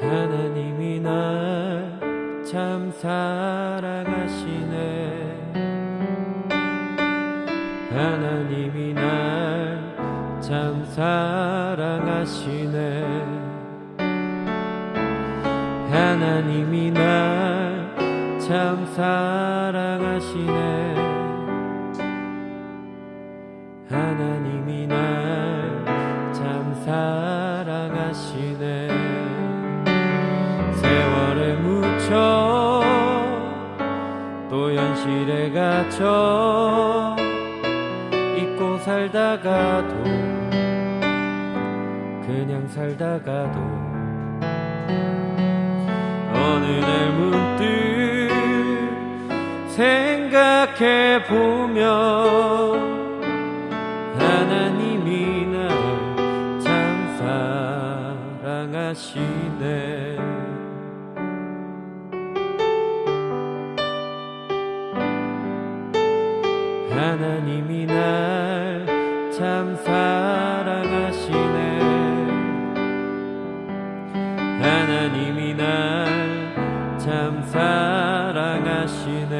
하나님이 날 참 사랑하시네. 하나님이 날 참 사랑하시네. 하나님이 날 참 사랑하시네. 하나님이 날 참 사랑하시네. 세월에 묻혀 또 현실에 갇혀 잊고 살다가도 그냥 살다가도 어느 날 문득 생각해보면 하나님이 날 참 사랑하시네. 하나님이 날 참 사랑하시네. 하나님이 날 참 사랑하시네.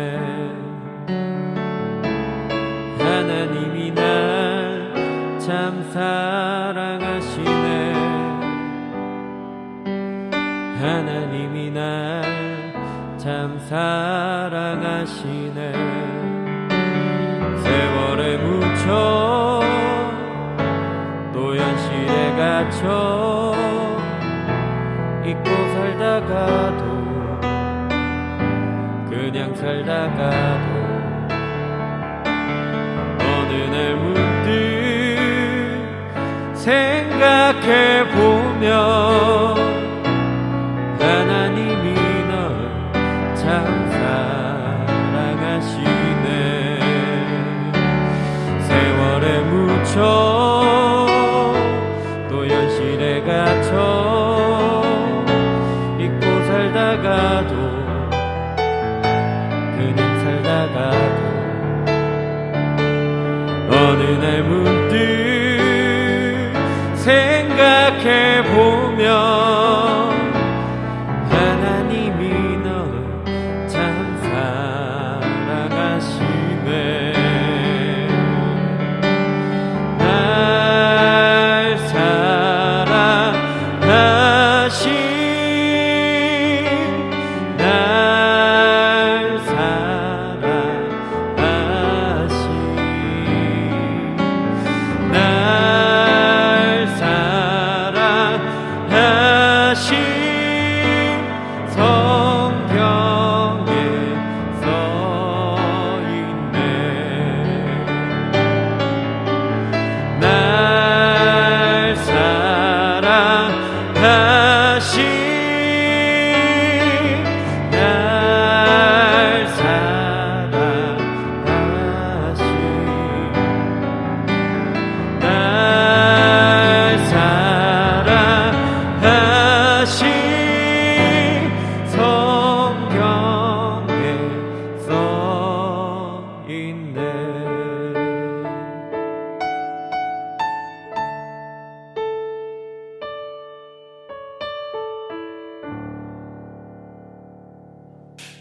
하나님이 날 참 사랑하시네. 하나님이 날 참 사랑하시네. 세월에 묻혀 또 현실에 갇혀 잊고 살다가도 그냥 살다가도 어느 날 문득 생각해보면 하나님이 널 참 사랑하시네. 세월에 묻혀 또 현실에 갇혀 잊고 살다가도 그냥 살다가도 어느 날 문득 생각해보면 하나님이 널 참 사랑하시네. 날 사랑하신 날 사랑하신 날 사랑하신 성경에 써있네. 날 사랑하신